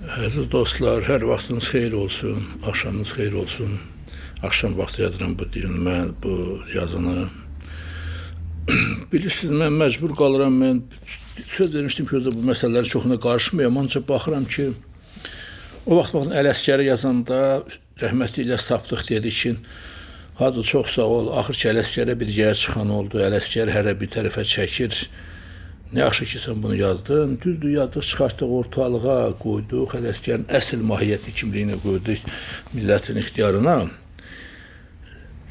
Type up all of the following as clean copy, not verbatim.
Əziz dostlar, hər vaxtınız xeyir olsun, axşamınız xeyir olsun. Axşam vaxtı yazıram mən bu yazını. Bilirsiniz, mən məcbur qalıram, mən söz vermişdim ki, bu məsələləri çoxuna qarışmayam, ancaq baxıram ki, o vaxt Ələsgəri yazanda rəhmətli İlyas Tapdıq dedi ki, Hacı çox sağ ol, axır ki, Ələsgərə bir yer çıxan oldu, Ələsgər hərə bir tərəfə çəkir. Ne yaxşı ki, sən bunu yazdın. Düzdür, yazdıq, çıxartdıq, ortalığa qoyduq, Ələsgərin əsl mahiyyətli kimliyini qoyduq millətin ixtiyarına.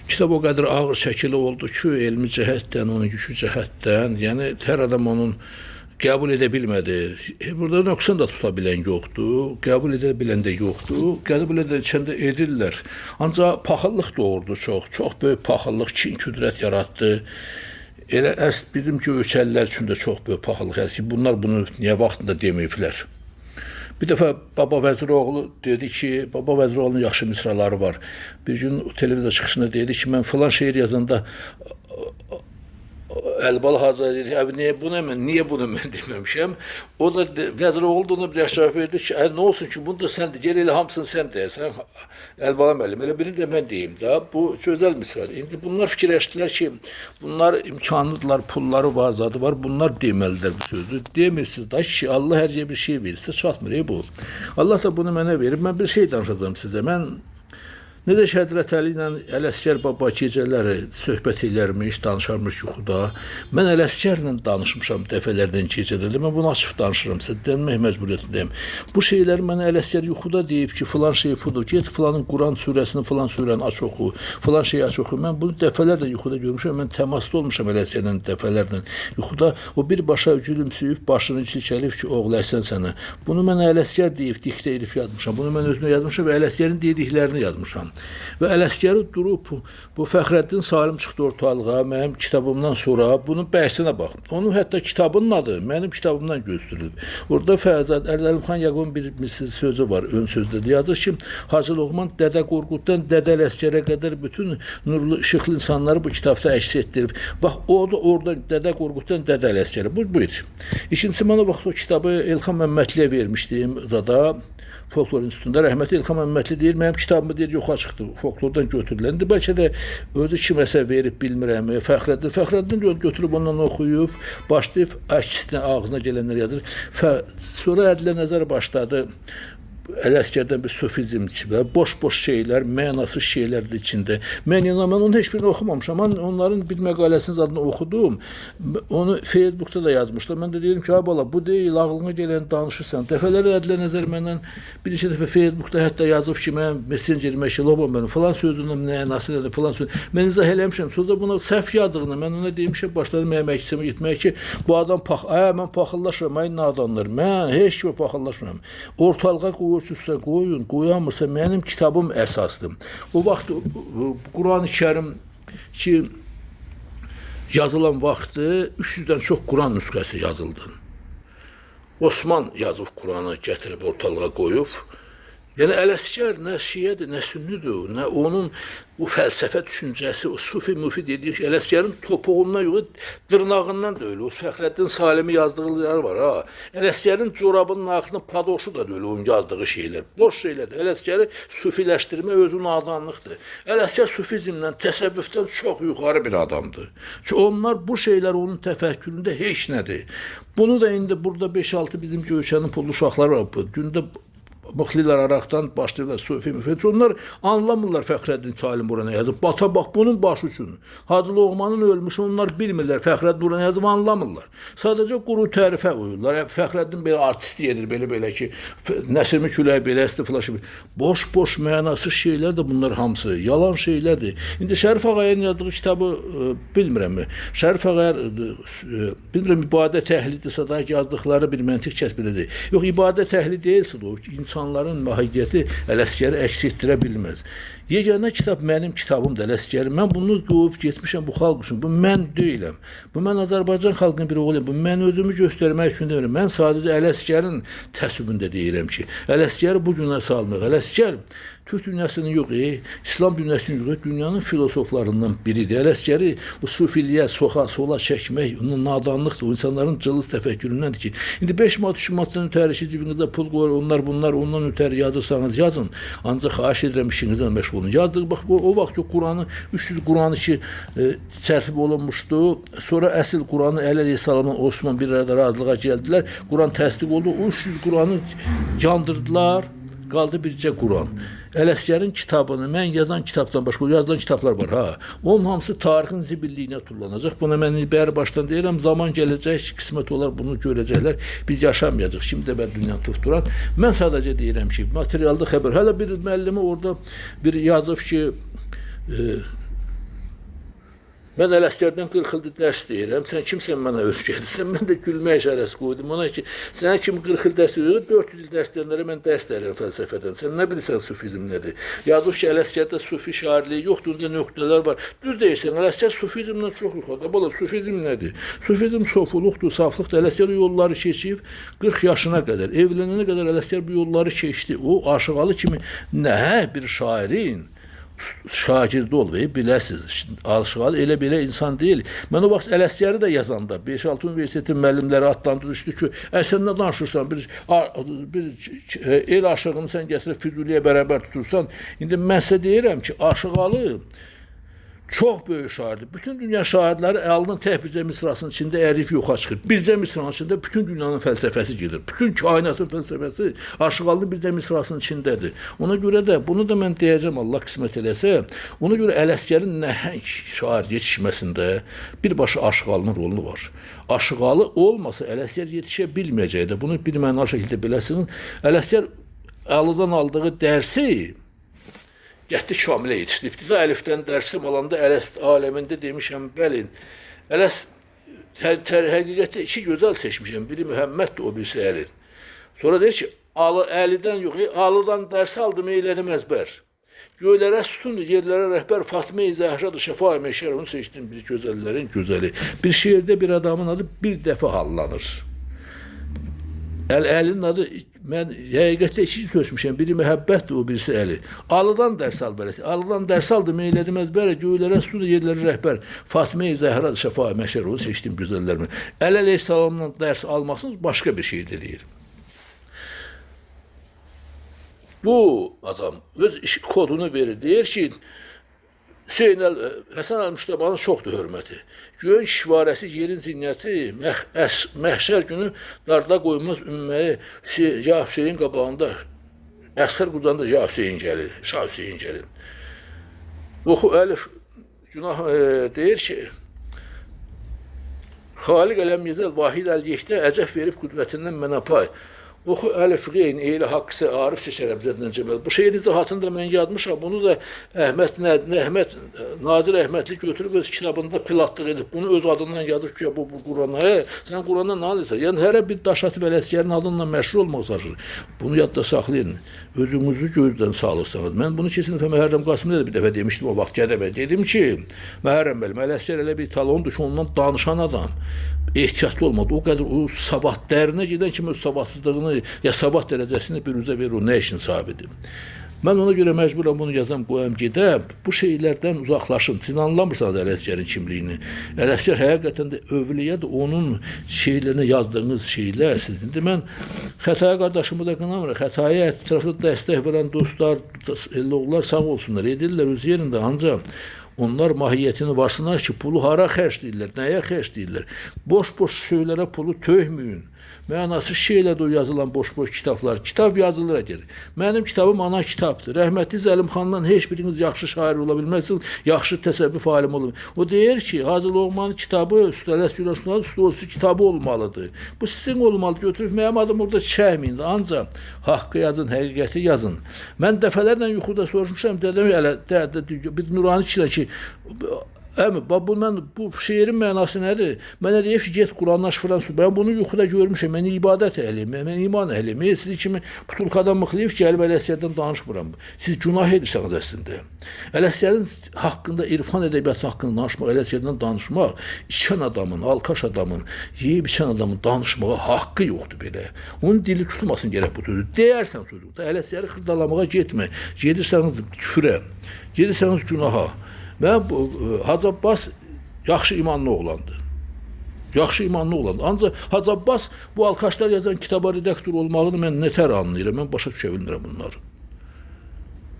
Kitab o qədər ağır şəkili oldu ki, elmi cəhətdən, onun yükü cəhətdən, yəni hər adam onun qəbul edə bilmədi. Burada nöqsan da tuta bilən yoxdur, qəbul edə bilən də yoxdur, qəbul edən də edirlər. Ancaq paxıllıq doğurdu çox böyük paxıllıq, kin küdrət yaratdı. Elə bizim göçəllər üçün də çox böyük paxıllıq yaratdı ki, bunlar bunu niyə vaxtında deməyiblər. Bir dəfə Baba Vəziroğlu dedi ki, Baba Vəziroğlu'nun yaxşı misraları var. Bir gün televizor çıxışında dedi ki, mən falan şeir yazanda Əlibal Hazar dedi, niyə bunu mən deməmişəm? O da Vəziroğlu'na bir cavab verdi ki, nə olsun ki, bunu da sən de, geri elə hamısını sən deyəsən, Əlibala müəllim, elə birini də mən deyim da, bu gözəl misradır. İndi bunlar fikirləşdilər ki, bunlar imkanlıdırlar, pulları var, zadı var, bunlar deməlidir bu sözü. Demirsiniz da ki, Allah hər bir şey verirsə, çatmır bu. Allah da bunu mənə verir, mən bir şey danışacağım sizə. Mən necə Həzrət Əli ilə Ələsgər baba gecələri söhbət edərmiş, danışarmış yuxuda. Mən Ələsgərlə danışmışam dəfələrdən gecədə. Mən bunu açıq danışıram, sizə denmək məcburiyyətindəyim. Bu şeyləri mənə Ələsgər yuxuda deyib ki, filan şey fudur, get filanın Quran surəsini, filan surəni aç oxu, filan şeyi aç oxu. Mən bunu dəfələrlə yuxuda görmüşəm, mən təmasda olmuşam Ələsgərlə dəfələrlə. Yuxuda o birbaşa gülümsüyüb, başını çəkəlib ki, oğul əhsən sənə. Bunu mənə Ələsgər deyib, diktə edib yazmışam. Bunu mən özümə yazmışam və Ələsgərin dediklərini yazmışam. Və Ələsgəri durub, bu Fəxrəddin Salim çıxdı ortalığa, mənim kitabımdan sonra bunun bəhsinə bax. Onun hətta kitabının adı mənim kitabımdan göstərilib. Orada Ərdəlimxan Yaqubun bir sözü var, ön sözdə yazır ki, Hacı Loğman Dədə Qorquddan Dədə Ələsgərə qədər bütün nurlu, işıqlı insanları bu kitabda əks etdirib. Bax, o da oradan Dədə Qorquddan Dədə Ələsgərə. Buyur. İkincisi, mən o vaxt o kitabı Elxan Məmmədliyə vermişdim zada. Folklor İnstitutunda rəhmətli İlxan Məmmədli deyir, mənim kitabımı deyir, yoxa çıxdı, folklordan götürüləndi. Bəlkə də özü kiməsə verib bilmirəm, Fəxrəddin götürüb ondan oxuyub, başlayıb əksinə, ağzına gələnlər yazır. Sonra Ədilə Nəzər başladı. Ələsgərdən bir sufizm içində, boş-boş şeylər, mənasız şeylərdir içində. Mən onun heç birini oxumamışam. Onların bir məqaləsinin adını oxudum. Onu Facebook'ta da yazmışlar. Mən də dedim ki, bala, bu deyil, ağlına gələn danışırsan. Dəfələrlə Ədilə Nəzər məndən bir neçə dəfə Facebook'ta hətta yazıb ki, mən Messenger'imə şilobam mənim, falan sözünün mənası nədir, falan sözü. Mən izah eləmişəm. Sonra bunu səhv yazdığını, mən ona demişəm, başladım mənim əksimi getməyə ki, bu adam mən paxıllaşıram, ay nadanlar. Mən heç kimi paxıllaşmıram. Ortalığa qoyursunuzsa qoyun, qoyamırsa mənim kitabım əsasdır. O vaxt Quran-ı Kərim ki, yazılan vaxtı 300-dən çox Quran nüsxəsi yazıldı. Osman yazıb Quranı gətirib ortalığa qoyub. Yəni Ələsgər nə şiədir, nə sünnidir, nə onun bu fəlsəfə düşüncəsi, o sufi-mufi dediyi ki, Ələsgərin topuğundan yox, dırnağından da öyle. O Fəxrəddin Salimi yazdıqları var. Ələsgərin corabının altının padoşu da öyle, onun yazdığı şeylər. Boş şeylərdir. Ələsgəri sufiləşdirmə özü nadanlıqdır. Ələsgər sufizmdən, təsəvvüfdən çox yuxarı bir adamdır. Ki onlar bu şeylər onun təfəkküründə heç nədir. Bunu da indi burada 5-6 bizim Göyçənin pullu uşaqları var. Gündə Mıxlilər araqdan başlayırlar, sufi müfəd. Onlar anlamırlar Fəxrəddin Salim bura nə yazıb. Bata bax, bunun başı üçün. Hacı Loğmanın ölmüşünü onlar bilmirlər. Fəxrəddin bura nə yazıb, anlamırlar. Sadəcə quru tərifə uyurlar. Fəxrəddin belə artisti edir, belə ki, Nəsimi Küləy belə istiflaşı. Boş-boş, mənasız şeylər də bunlar hamısı. Yalan şeylərdir. İndi Şərif Ağayın yazdığı kitabı bilmirəm. Şərif Ağayar, bilmirəm, ibadət əhlidirsə da yazdıqları bir məntiq kəsb edəcək. Yox, ibadət əhli deyilsə də o, insanların mahiyyəti Ələsgəri əks etdirə bilməz. Yeganə kitab mənim kitabımdır, Ələsgəri. Mən bunu qoyub getmişəm bu xalq üçün. Bu mən deyiləm. Bu mən Azərbaycan xalqının bir oğluyam. Bu mən özümü göstərmək üçün demirəm. Mən sadəcə Ələsgərin təsübündə deyirəm ki, Ələsgəri bu günə salmaq. Ələsgər Türk dünyasının yox, İslam dünyasının yox, dünyanın filosoflarından biridir. Ələsgəri bu sufiliyə, sola çəkmək, onun nadanlıqdır, o insanların cılız təfəkküründəndir ki, indi 5 manat, 3 manatdan ötəri cibinizdə pul qoyur, onlar, bunlar, ondan ötəri yazırsanız yazın, ancaq xahiş edirəm işinizdən məşğul olun. Yazdık, bax, o vaxt ki, Quranı, 300 Quranı ki, çərtib olunmuşdu, sonra əsl Quranı Əli Aleyhisselamla Osman bir arada razılığa gəldilər, Quran təsdiq oldu, o 300 Quranı yandırdılar, qaldı bircə Quran. Ələsgərin kitabını, mən yazan kitabdan başqa yazılan kitablar var, ha. Onun hamısı tarixin zibilliyinə tullanacaq. Buna mən bəri başdan deyirəm, zaman gələcək, qismət olar, bunu görəcəklər. Biz yaşamayacaq. Şimdi də mən dünyanı tutduran. Mən sadəcə deyirəm ki, materialda xəbər. Hələ bir müəllimi orada bir yazıb ki, mən Ələsgərdən 40 ildir dərs deyirəm, sən kimsən mənə öyrədirsən, mən də gülmə işarəsi qoydum ona ki, sənə kimi 40 il dərs deyirəm, 400 il dərs deyənlərə mən dərs deyirəm fəlsəfədən, sən nə bilirsən sufizm nədir? Yazıb ki, Ələsgərdə sufi şairliyi yoxdur, onda nöqtələr var. Düz deyirsən, Ələsgər sufizmdən çox yuxarıda. Bala, sufizm nədir? Sufizm sofuluqdur, saflıqdır. Ələsgər yolları keçib 40 yaşına qədər, evlənənə qədər Ələsgər bu yolları keçdi. O, Aşıqalı kimi nə bir şairin şagirdi ol və biləsiz. Aşıqalı elə belə insan deyil. Mən o vaxt Ələsgəri də yazanda 5-6 universitetin müəllimləri atlandı düşdü ki, sən nə danışırsan? Bir el aşığını sən gətirib Füzuliyə bərabər tutursan. İndi mən sizə deyirəm ki, Aşıqalı çox böyük şairdir. Bütün dünya şairləri əlinin tək bircə misrasının içində ərif yoxa çıxır. Bircə misranın içində bütün dünyanın fəlsəfəsi gedir. Bütün kainatın fəlsəfəsi Aşıqalının bircə misrasının içindədir. Ona görə də, bunu da mən deyəcəm, Allah qismət eləsə, ona görə Ələsgərin nəhəng şair yetişməsində birbaşa Aşıqalının rolu var. Aşıqalı olmasa Ələsgər yetişə bilməyəcəkdir. Bunu bir mənalı şəkildə biləsiniz. Ələsgər Əlidən aldığı dərsi Gətdi Kamilə yetişdi. İbtida əlifdən dərsim alanda Ələst aləmində demişəm, bəli, Ələst həqiqətdə iki gözəl seçmişəm. Biri Məhəmməddir, o birisi Əli. Sonra deyir ki, Əlidən yox, Alıdan dərs aldım, eylədim əzbər. Göylərə sütundur, yerlərə rəhbər, Fatma-i Zəhradır, Şəfa-i Məşər, onu seçdim, bir gözəllərin gözəli. Bir şeirdə bir adamın adı bir dəfə hallanır. Əlinin adı, mən həqiqətdə iki sözmüşəm, biri məhəbbətdir, o birisi Əli. Alıdan dərs al beləsi. Alıdan dərs aldım, eylədim əzbər, göylərə sütundur, yerlərə rəhbər, Fatma-i Zəhradır, Şəfa-i Məşər, onu seçdim gözəllərimə. Əli Aleyhisselamdan dərs almasınız, başqa bir şey deyir. Bu adam öz iş kodunu verir, deyir ki, Həsən Əl-Müştəbanın çoxdur hörməti. Göyün şivarəsi, yerin zinnəti, məhşər günü darda qoymaz ümməyi, ya Hüseyin qabağında, əsər qucanda ya Hüseyin gəlir, Şah Hüseyin gəlir. Oxu Əlif günah deyir ki, Xaliq ələm yezəl vahid əl-yehtə əcəf verib qüdrətindən mənə pay. Oxu Əlif Qeyn, eylə haqq isə Arif Şəkər Əbzəddən Cəməl. Bu şeirin izahatını da mən yazmışam. Bunu da Nazir Əhmədli götürüb öz kitabında pilatlıq edib. Bunu öz adından yazıb ki, bu Qurana. Sən Qurana nə alırsan? Yəni, hərə bir Daşatı və Ələsgərin adından məşhur olmaq çalışır. Bunu yadda saxlayın. Özünüzü gözdən salırsanız. Mən bunu kesin dəfə Məhərrəm Qasım'da da bir dəfə demişdim o vaxt Gədəbə. Dedim ki, Məhərrəm bəlim, Ələsgər elə bir talondur ki, ondan danışan adam ehtiyatlı olmadı. O qədər o sabah dərinə gedən kimi öz savadsızlığını ya sabah dərəcəsini bir üzə verir, o nə işin sahibidir. Mən ona görə məcburam bunu yazam, qoyam gedəm. Bu şeylərdən uzaqlaşın. Siz anlamırsanız Ələsgərin kimliyini. Ələsgər həqiqətən də övliyyədir. Onun şeylərinə yazdığınız şeylər sizin. İndi mən Xətaya qardaşımı da qınamıram. Xətaya ətrafda dəstək verən dostlar, oğullar sağ olsunlar. Edirlər öz yerində, ancaq onlar mahiyyətini varsınlar ki, pulu hara xərcləyirlər, nəyə xərcləyirlər. Boş-boş şeylərə pulu töhməyin. Mənasız şeylərdə o yazılan boş-boş kitablar. Kitab yazılır əgər. Mənim kitabım ana kitabdır. Rəhmətli Zəlimxandan heç biriniz yaxşı şair ola bilməzsiniz, yaxşı təsəvvüf alimi ola bilməzsiniz. O deyir ki, Hacı Loğmanın kitabı, Üstələr kitabı olmalıdır. Bu sizin olmalıdır. Götürüb mənim adım orada çəkməyin. Ancaq haqqı yazın, həqiqəti yazın. Mən dəfələrlə yuxuda soruşmuşam, dedim, bir nurani kişilər ki, Əmi, bu şeirin mənası nədir? Mənə deyib ki, get Quranlaş Fransız. Ben bunu yuxuda görmüşəm. Mən ibadət əhliyim, mən iman əhliyim. Sizi kimi butulkadan mıxlayıb ki, gəlib Ələsgərdən danışmıram. Siz günah edirsiniz əslində. Ələsgərin haqqında, irfan ədəbiyyatı haqqında danışmaq, Ələsgərdən danışmaq, içən adamın, alkaş adamın, yeyib içən adamın danışmağa haqqı yoxdur belə. Onun dili tutmasın gərək bu sözü. Deyərsən sözü. Ələsgəri xırdalamağa getmə. Gedirsəniz küfrə, gedirsəniz günaha. Və Hacı Abbas yaxşı imanlı oğlandı. Yaxşı imanlı oğlandı. Ancaq Hacı Abbas bu alkaşlar yazan kitaba redaktor olmağını mən nətər anlayıram. Mən başa düşə bilmirəm bunları.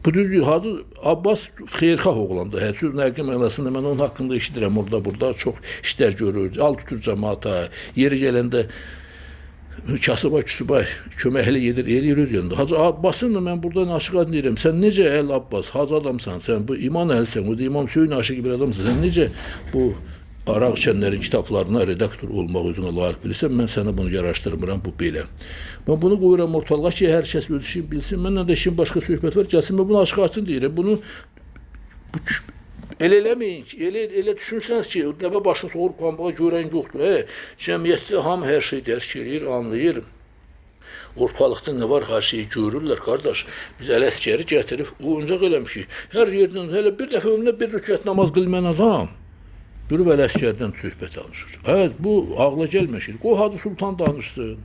Bu düzdür, Hacı Abbas xeyrxah oğlandı. Söz nəqli mənasında mən onun haqqında işidirəm. Orada, burada çox işlər görür. Al tutur cəmaata. Yeri gələndə kasıba küsüba köməkli edir, eləyir öz yanında. Hacı Abbasın da mən buradan aşıq deyirəm. Sən necə Əl Abbas, hacı adamsan, sən bu iman əhlisən, o da İmam Hüseyin aşığı bir adamsan, sən necə bu Araq içənlərin kitablarına redaktor olmaq özünə layiq bilirsən, mən sənə bunu yaraşdırmıram, bu belə. Ben bunu qoyuram ortalığa ki, hər kəs öz işini bilsin, mənlə də işin başqa söhbət var, gəlsin, mən bunu aşıq açın deyirəm, bunu elə eləməyin ki, elə düşünsəniz ki, dəvə başını soğur pambağa görən yoxdur. Cəmiyyətdə hamı hər şey dərk edir, anlayır. Ortalıqda nə var, hər şeyi görürlər, qardaş. Biz Ələsgəri gətirib oyuncaq eləmişik. Hər yerdən, hələ bir dəfə ömründə bir rükət namaz qılmayan adam durub Ələsgərdən söhbət danışır. Bu ağla gəlməşir. Qoy Hacı Sultan danışsın.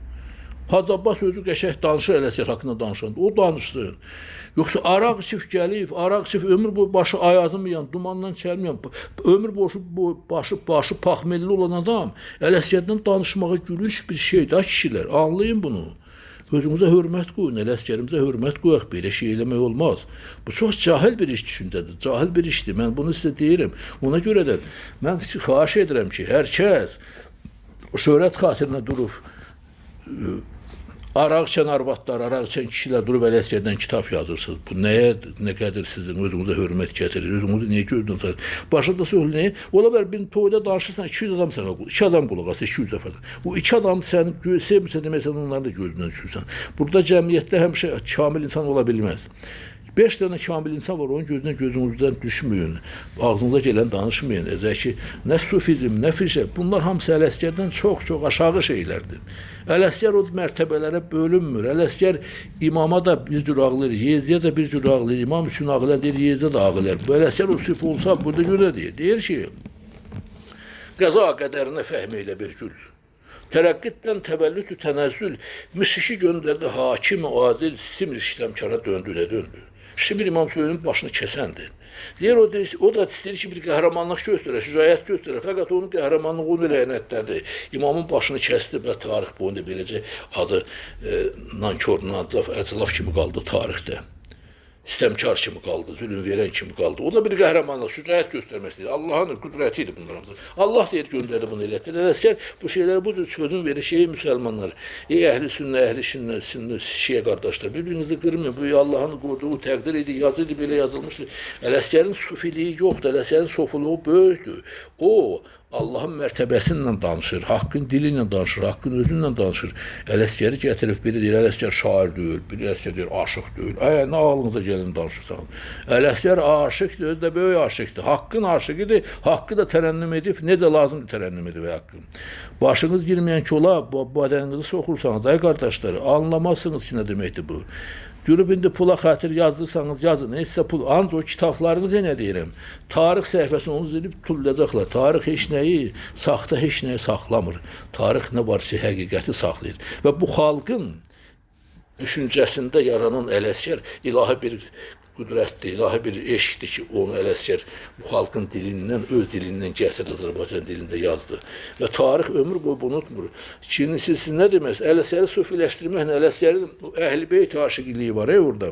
Hacı Abbas özü qəşəng danışır Ələsgər haqqında danışanda. O danışsın. Yoxsa araq içib gəlib, araq içib ömür boyu başı ayazınmayan, dumandan çəlməyən, ömür başı paxmelli olan adam Ələsgərdən danışmağa gülünç bir şeydir, kişilər. Anlayın bunu. Özünüzə hörmət qoyun, Ələsgərimizə hörmət qoyaq, belə şey eləmək olmaz. Bu çox cahil bir iş düşüncədir, cahil bir işdir. Mən bunu sizə deyirəm. Ona görə də mən xahiş edirəm ki, hər kəs şöhrət xatirinə durub, araq içən arvadlar, araq içən kişilər durub Ələsgərdən kitab yazırsınız. Bu nəyə, nə qədər sizin özünüzə hörmət gətirir, özünüzü niyə gözdən sayır? Başında söylü nəyə? Ola bər bir toyda danışırsan, 200 adam sənə qulaq, 2 adam qulaq asır, 200 dəfə. Bu 2 adam səni sevmirsə deməksən, onları da gözündən düşürsən. Burada cəmiyyətdə həmişə kamil insan ola bilməz. 5 dənə kamil insan var, onun gözünüzdən düşməyin, ağzınıza gələn danışmayın. Ki, nə sufizm, nə fişə, bunlar hamısı Ələsgərdən çox-çox aşağı şeylərdir. Ələsgər o mərtəbələrə bölünmür. Ələsgər imama da bir cür ağlayır, Yeziyə də bir cür ağlayır, İmam üçün ağlayır, deyir, Yeziyə də ağlayır. Bu Ələsgər o süf olsa, burada görə deyir. Deyir ki, qəza qədərinə fəhm elə bir gül. Tərəqqiddən təvəllüdü tənəzzül, misişi göndərdi hakim-i adil, simr işləmkara döndü. Şimdi İmam Hüseynin başını kəsəndir. Deyir, o da istəyir ki, bir qəhrəmanlıq göstərər, şücaət göstərər. Fəqət onun qəhrəmanlığı onu lənətlədi. İmamın başını kəsdi və tarix boyunda beləcə adı nankor, nadlaf, əclaf kimi qaldı tarixdə. İstəmkar kimi qaldı, zülüm verən kimi qaldı. O da bir qəhrəmanlıq, şücaət göstərmək istəyir. Allahın qüdrəti idi bunlarımızın. Allah deyir, göndərdi bunu elətdir. Ələsgər bu şeyləri bu cür çözüm verir, müsəlmanlar. Əhli sünnə, sünnə, şiə qardaşlar. Bir-birinizi qırmayın. Bu Allahın qoyduğu təqdir idi, yazı idi, belə yazılmışdır. Ələsgərin sufiliyi yoxdur, Ələsgərin sofuluğu böyükdür. O, Allahın mərtəbəsinlə danışır, haqqın dili ilə danışır, haqqın özünlə danışır. Ələsgəri gətirib biri deyir, Ələsgər şair deyil, biri Ələsgər deyir, aşıq deyil. Nə ağlınıza gəlin danışırsan? Ələsgər aşıqdır, özü də böyük aşıqdır. Haqqın aşıqıdır, haqqı da tərənnüm edib, necə lazımdır tərənnüm edib haqqın. Başınız girməyən kola, bədəninizi soxursanız, ay qardaşlar, anlamazsınız ki, nə deməkdir bu. Görüb indi pula xatir yazdırsanız yazın, neysə pul, ancaq o kitablarınızı nə deyirəm, tarix səhifəsini onu zilib tutulacaqlar. Tarix heç nəyi, saxta heç nəyi saxlamır. Tarix nə varsa həqiqəti saxlayır. Və bu xalqın düşüncəsində yaranan Ələsgər ilahi bir qüdrətdir, ilahi bir eşqdir ki, onu Ələsgər bu xalqın dilindən, öz dilindən gətirdi, Azərbaycan dilində yazdı. Və tarix ömür boyu bunu unutmur. Şimdi siz nə deməz? Ələsgəri sufiləşdirməklə, Ələsgərin Əhl-i-Beyt aşiqiliyi var orada.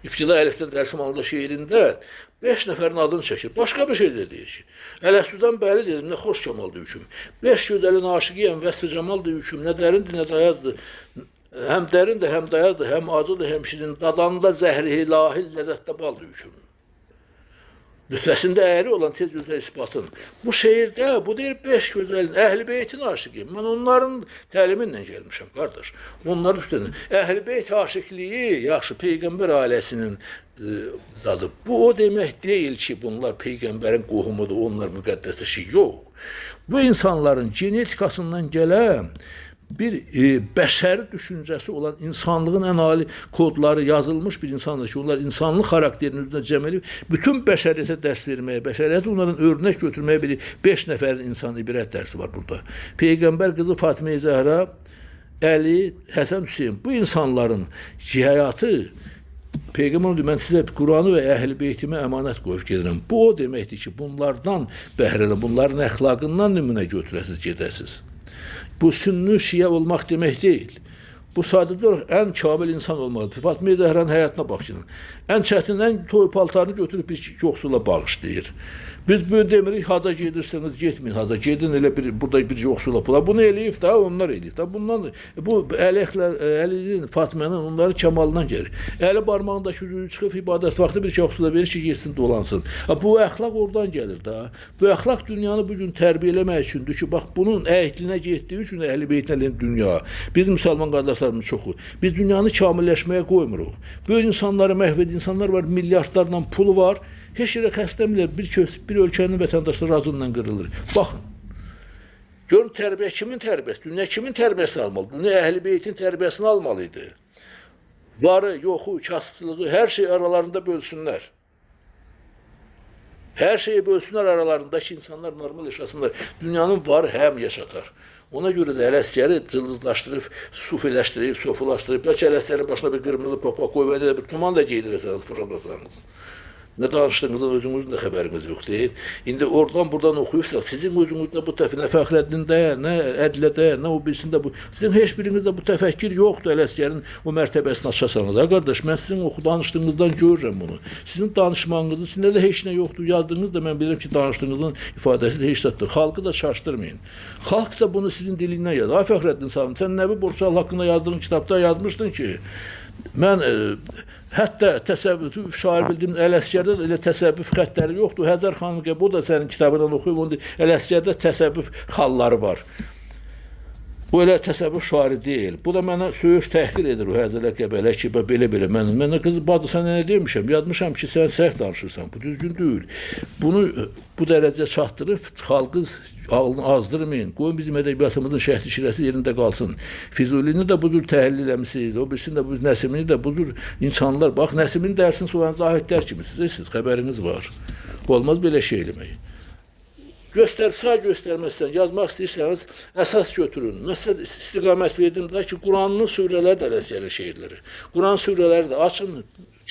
İbtida əlifdən dərsim-alında şeirində 5 nəfərin adını çəkir. Başqa bir şey də deyir ki, Ələsgərdən bəli dedim, nə xoş camaldır hüküm. 5 gözəlin aşiqiyəm, vəsf-i camaldır hüküm, nə dərindir, nə dayazdır. Həm dərindir, həm dayazdır, həm acıdır, həm şirin, dadanda zəhri ilahi, ləzzətdə baldır hüküm. Nütfəsində əyri olan tez gözəl isbatın. Bu şeirdə, bu deyir 5 gözəlin, Əhl-i Beytin aşıqıyım. Mən onların təlimindən gəlmişəm, qardaş. Onların üstündə. Əhl-i Beyt aşıqlığı, yaxşı, Peyğəmbər ailəsinin zadı. Bu o demək deyil ki, bunlar Peyğəmbərin qohumudur, onlar müqəddəs şey. Yox. Bu insanların genetikasından gələn bir bəşəri düşüncəsi olan insanlığın ən ali kodları yazılmış bir insandır ki, onlar insanlıq xarakterinin üzrə cəm edib, bütün bəşəriyyətə dərs verməyə, bəşəriyyəti onların örnək götürməyə bir 5 nəfərin insan ibrət dərsi var burada. Peyğəmbər qızı Fatimə-i Zəhra, Əli, Həsən Hüseyin, bu insanların həyatı, Peyğəmbər deyir, mən sizə Quranı və Əhl-i Beytimə əmanət qoyub gedirəm. Bu o deməkdir ki, bunlardan bəhrələn, bunların əxlaqından nümunə götürəsiz, gedəsiz. Bu sünni şiə olmaq demək deyil. Bu sadəcə olaraq ən kamil insan olmalıdır. Fatimə Zəhranın həyatına baxın. Ən çətin, ən toy paltarını götürüb bir yoxsula bağışlayır. Biz bunu demirik, haca gedirseniz getməyin, haca gedin, elə burada bir yoxsula pula. Bunu eləyib da, onlar eləyib da. Bundan bu Əlinin, Fatimənin onların kəmalından gəlir. Əli barmağındakı üzüyü çıxıb ibadət vaxtı bir yoxsula verir ki, getsin, dolansın. Bu əxlaq oradan gəlir da. Bu əxlaq dünyanı bugün tərbiyə eləmək üçündür ki, bax bunun əhlinə getdiyi üçün Əhl-i Beytlə dünya. Biz müsəlman qardaşlarımız çoxu. Biz dünyanı kamilləşməyə qoymuruq. Böyük insanları məhv edən insanlar var, milyardlarla pulu var. Heç yerə xəstəmirlər, bir ölkənin vətəndaşları razından qırılır. Baxın, görün tərbiyə kimin tərbiyəsi, dünya kimin tərbiyəsini almalı? Dünya Əhl-i Beytin tərbiyəsini almalıydı. Varı, yoxu, kasıbçılığı, hər şey aralarında bölsünlər. Hər şeyi bölsünlər aralarında ki, insanlar normal yaşasınlar. Dünyanın varı həm yaşatar. Ona görə də Ələsgəri cılızlaşdırıb, sufiləşdirib, sofulaşdırıb, bəlkə Ələsgərin başına bir qırmızı papa qoyub, bir tuman da geydirəsəniz, fırladasanız. Nə danışdığınızdan özünüzün də xəbəriniz yox deyil. İndi oradan buradan oxuyursa, sizin özünüzdə bu təfəkkür, nə Fəxrəddində, nə Ədlədə, nə o birisində bu, sizin heç birinizdə bu təfəkkür yoxdur Ələsgərin o mərtəbəsini açasanız. Ha, qardaş, mən sizin danışdığınızdan görürəm bunu. Sizin danışmanızın, sizində də heç nə yoxdur. Yazdığınız da mən bilirəm ki, danışdığınızın ifadəsi də heç nədir. Xalqı da çaşdırmayın. Xalq da bunu sizin dilindən yazır. Ha, Fəxrəddin Sağım, sən Nəbi Borçal haqqında yazdığın kitabda yazmışdın ki, mən hətta təsəvvüf şair bildiyim Ələsgərdə elə təsəvvüf xəttləri yoxdur. Həzər xanım ki, bu da sənin kitabından oxuyub, onu Ələsgərdə təsəvvüf xalları var. O elə təsəvvüf şairi deyil. Bu da mənə söyüş təhqir edir o Həzərə Qəbələ ki, belə. Mənə qızı, bacı, sənə nə demişəm? Yazmışam ki, sən səhv danışırsan. Bu düzgün deyil. Bunu bu dərəcəyə çatdırıb, xalqı ağlını azdırmayın. Qoyun bizim ədəbiyyatımızın şəhti şirəsi yerində qalsın. Füzulini də bu cür təhlil eləmişsiniz. O birisini də, bu Nəsimini də bu cür insanlar. Bax, Nəsimin dərsini soğan zahidlər kimi siz xəbəriniz var. Olmaz belə şey eləmək. Sağ göstərməzsən, yazmaq istəyirseniz əsas götürün. Məsələn, istiqamət verdim də ki, Quranın surələri də Ələsgərin şeirləri. Quran surələri də açın,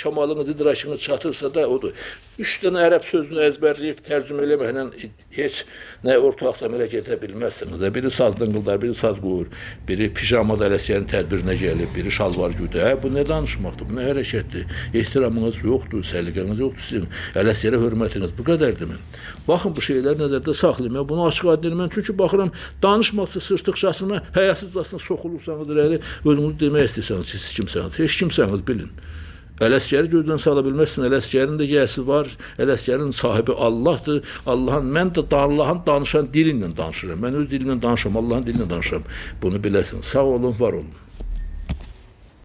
kamalınız, idraşınız çatırsa da odur. 3 dənə ərəb sözünü əzbərləyib tərcümə eləməklə heç nə ortaq əmələ gedə bilməzsiniz. Biri sazdan qıldar, biri saz qoyur, biri pijamada Ələsgərin tədbirinə gəlib, biri şalvar güdə. Bu nə danışmaqdır, bu nə hərəkətdir? Ehtiramınız yoxdur, səliqəniz yoxdur sizin, Ələsgərə hörmətiniz bu qədərdirmi? Baxın, bu şeyləri nəzərdə saxlayın. Mən bunu açıq aydın mən çünki baxıram, danışmaqsa sırtıqçasına, həyasızcasına soxulursanız, özünüzü demək istəyirsiniz, siz kimsəniz, heç kimsəniz bilin. Ələsgəri gözdən sala bilməzsin. Ələsgərin də yəsi var. Ələsgərin sahibi Allahdır. Mən də Allahın danışan dilinlə danışıram. Mən öz dilimlə danışıram, Allahın dilinlə danışıram. Bunu biləsin. Sağ olun, var olun.